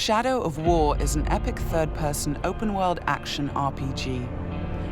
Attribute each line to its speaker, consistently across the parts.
Speaker 1: Shadow of War is an epic third-person open-world action RPG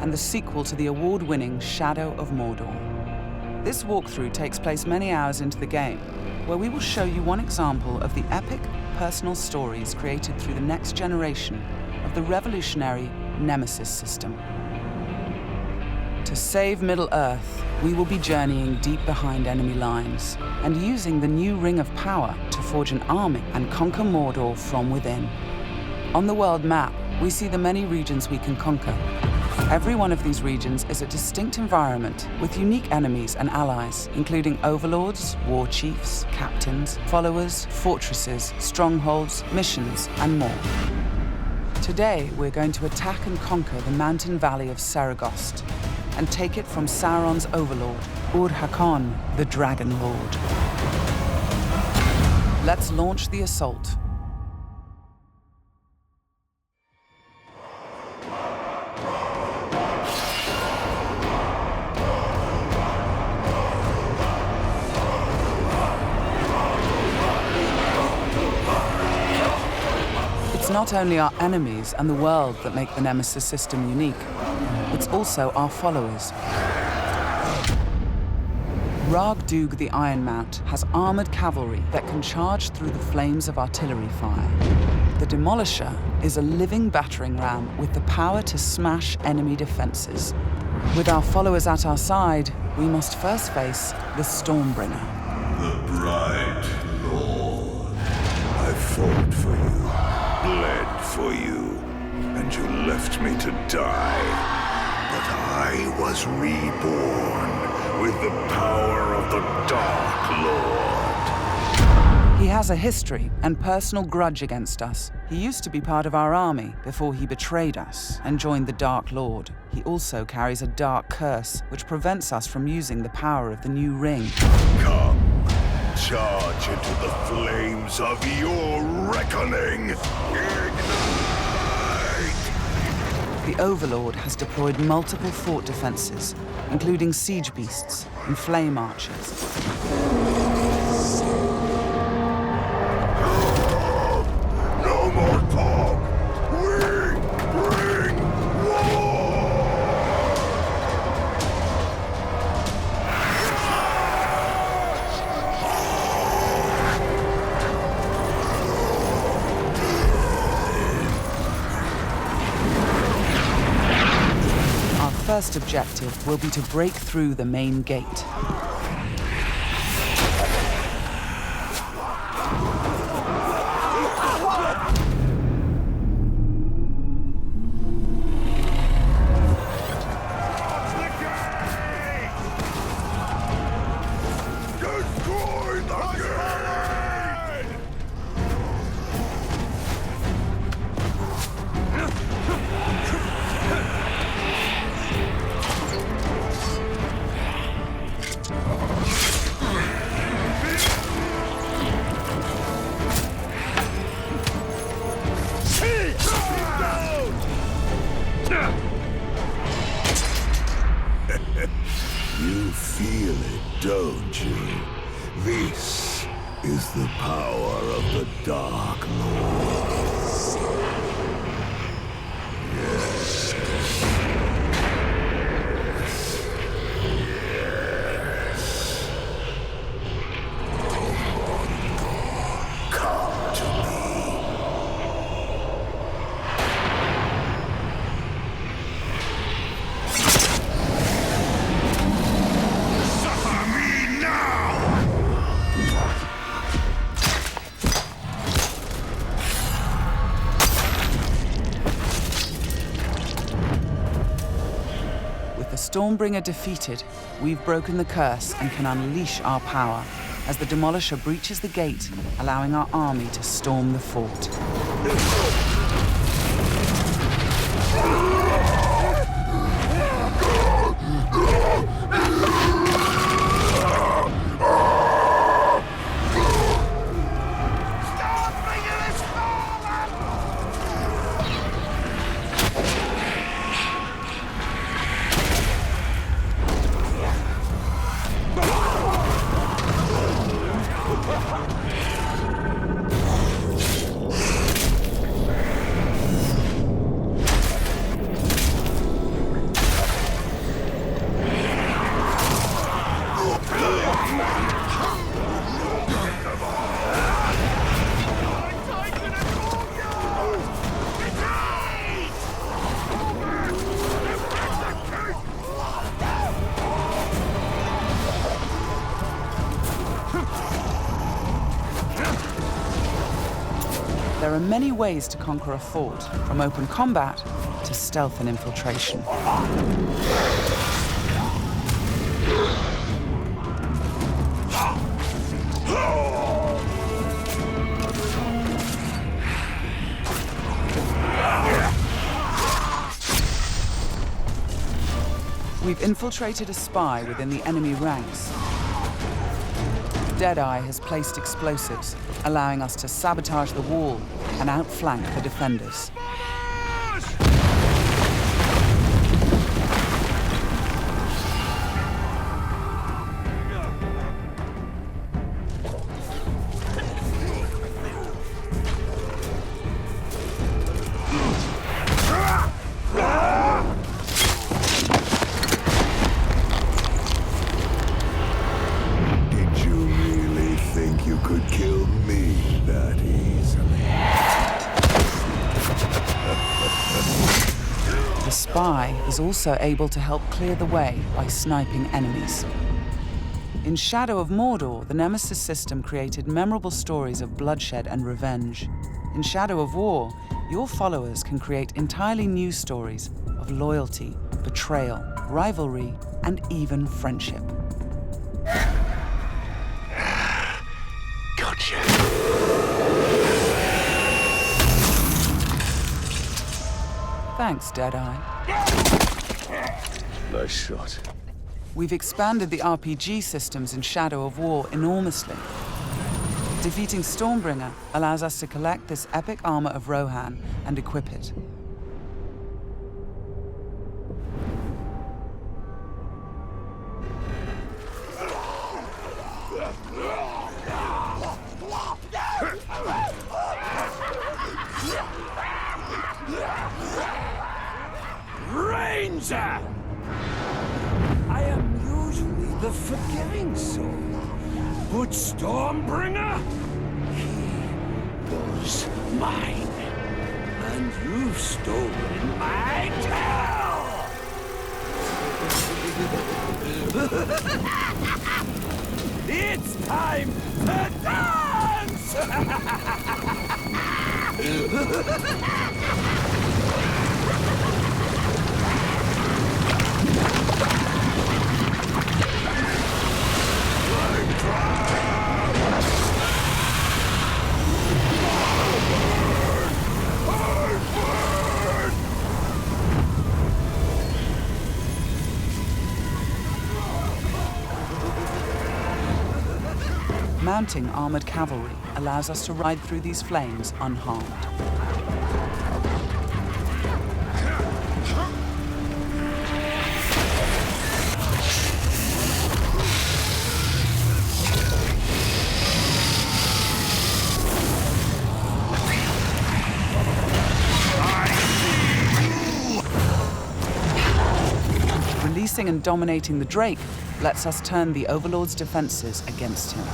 Speaker 1: and the sequel to the award-winning Shadow of Mordor. This walkthrough takes place many hours into the game, where we will show you one example of the epic, personal stories created through the next generation of the revolutionary Nemesis system. To save Middle-earth, we will be journeying deep behind enemy lines and using the new Ring of Power to forge an army and conquer Mordor from within. On the world map, we see the many regions we can conquer. Every one of these regions is a distinct environment with unique enemies and allies, including overlords, war chiefs, captains, followers, fortresses, strongholds, missions, and more. Today, we're going to attack and conquer the mountain valley of Saragost and take it from Sauron's overlord, Ur-Hakon, the Dragon Lord. Let's launch the assault. It's not only our enemies and the world that make the Nemesis system unique, it's also our followers. Ragdug the Iron Mount has armored cavalry that can charge through the flames of artillery fire. The Demolisher is a living battering ram with the power to smash enemy defenses. With our followers at our side, we must first face the Stormbringer.
Speaker 2: The bright Lord. I fought for you, bled for you, and you left me to die. But I was reborn with the power of the Dark Lord.
Speaker 1: He has a history and personal grudge against us. He used to be part of our army before he betrayed us and joined the Dark Lord. He also carries a dark curse, which prevents us from using the power of the new ring.
Speaker 2: Come, charge into the flames of your reckoning. Ignite!
Speaker 1: The Overlord has deployed multiple fort defenses, including siege beasts and flame archers.
Speaker 2: No more talk! We bring war!
Speaker 1: Our first objective will be to break through the main gate.
Speaker 2: You feel it, don't you? This is the power of the Dark Lord. Yes. Yes. Come to me. Suffer me now!
Speaker 1: With the Stormbringer defeated, we've broken the curse and can unleash our power as the Demolisher breaches the gate, allowing our army to storm the fort. There are many ways to conquer a fort, from open combat to stealth and infiltration. We've infiltrated a spy within the enemy ranks. Deadeye has placed explosives, allowing us to sabotage the wall and outflank the defenders. The spy is also able to help clear the way by sniping enemies. In Shadow of Mordor, the Nemesis system created memorable stories of bloodshed and revenge. In Shadow of War, your followers can create entirely new stories of loyalty, betrayal, rivalry, and even friendship.
Speaker 2: Gotcha.
Speaker 1: Thanks, Deadeye.
Speaker 2: Nice shot.
Speaker 1: We've expanded the RPG systems in Shadow of War enormously. Defeating Stormbringer allows us to collect this epic armor of Rohan and equip it.
Speaker 3: Ranger! I am usually the forgiving soul, but Stormbringer, he was mine, and you've stolen my tail! It's time to dance!
Speaker 1: Mounting armored cavalry allows us to ride through these flames unharmed. Releasing and dominating the Drake lets us turn the Overlord's defenses against him.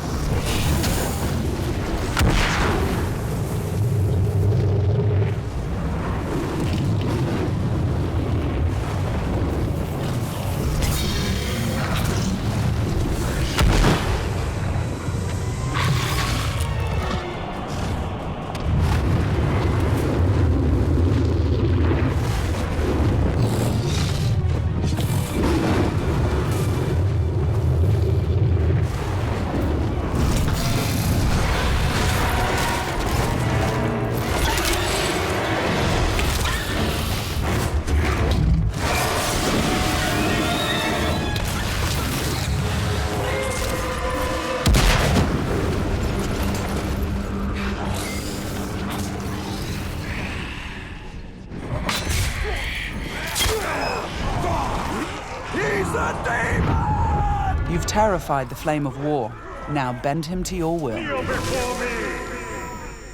Speaker 1: You've terrified the Flame of War. Now bend him to your will.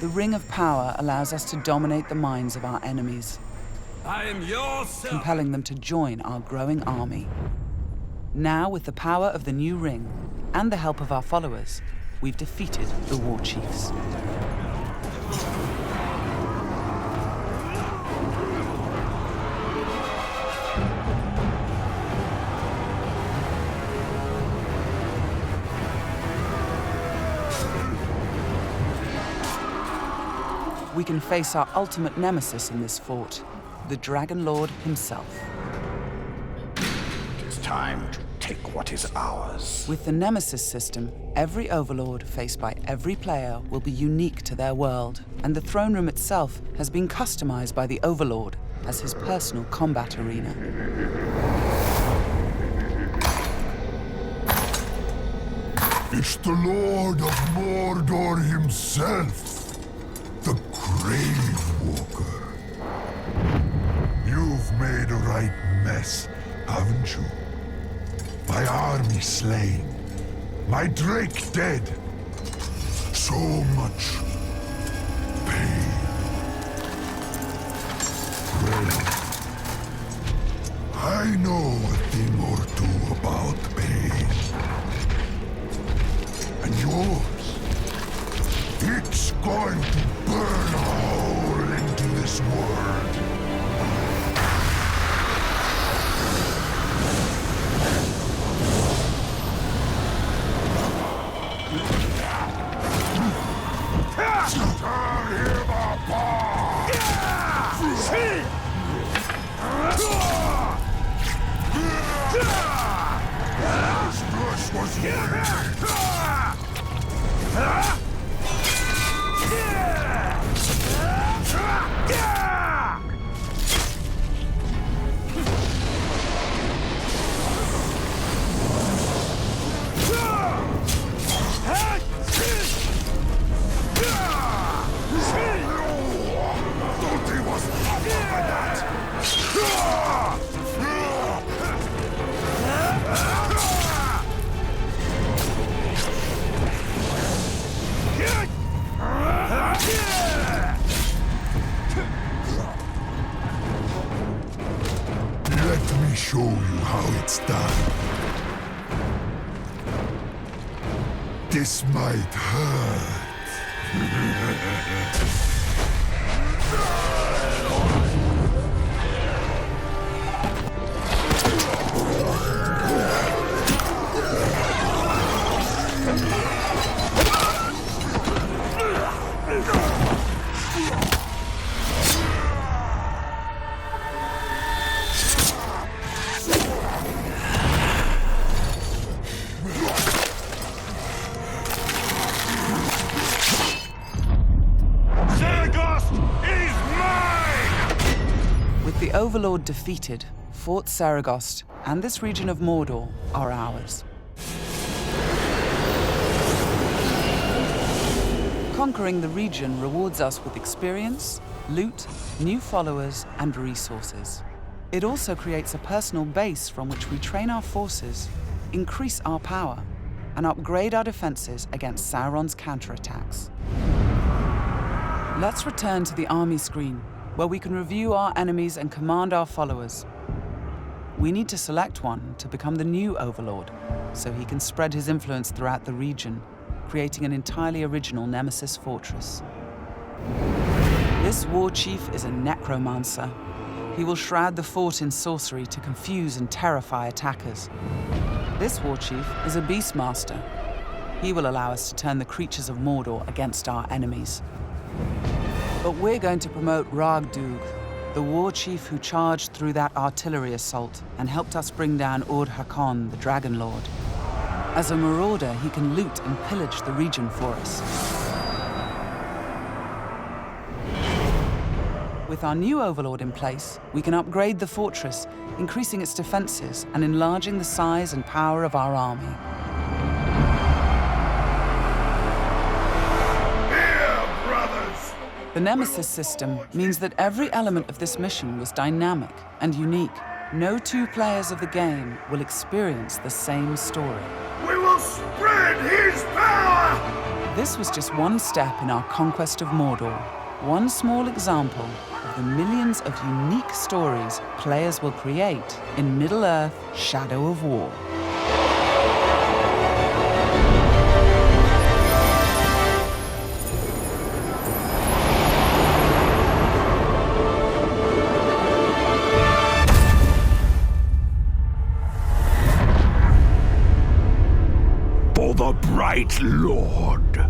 Speaker 1: The Ring of Power allows us to dominate the minds of our enemies,
Speaker 3: I am yours,
Speaker 1: compelling them to join our growing army. Now, with the power of the new ring and the help of our followers, we've defeated the War Chiefs. we can face our ultimate nemesis in this fort, the Dragon Lord himself.
Speaker 2: It is time to take what is ours.
Speaker 1: With the Nemesis system, every overlord faced by every player will be unique to their world, and the throne room itself has been customized by the overlord as his personal combat arena.
Speaker 2: It's the Lord of Mordor himself, the Grave Walker. You've made a right mess, haven't you? My army slain, my Drake dead. So much pain. Well, I know a thing or two about pain. And yours, it's going to burn a hole into this world. Tear him apart! This was Let me show you how it's done. This might hurt.
Speaker 1: With the Overlord defeated, Fort Saragost and this region of Mordor are ours. Conquering the region rewards us with experience, loot, new followers, and resources. It also creates a personal base from which we train our forces, increase our power, and upgrade our defenses against Sauron's counterattacks. Let's return to the army screen, where we can review our enemies and command our followers. We need to select one to become the new Overlord, so he can spread his influence throughout the region, creating an entirely original Nemesis fortress. This war chief is a necromancer. He will shroud the fort in sorcery to confuse and terrify attackers. This war chief is a beastmaster. He will allow us to turn the creatures of Mordor against our enemies. But we're going to promote Ragdug, the war chief who charged through that artillery assault and helped us bring down Ur-Hakon, the Dragon Lord. As a marauder, he can loot and pillage the region for us. With our new Overlord in place, we can upgrade the fortress, increasing its defenses and enlarging the size and power of our army. The Nemesis system means that every element of this mission was dynamic and unique. No two players of the game will experience the same story.
Speaker 2: We will spread his power!
Speaker 1: This was just one step in our conquest of Mordor. One small example of the millions of unique stories players will create in Middle-earth: Shadow of War.
Speaker 2: For the Bright Lord.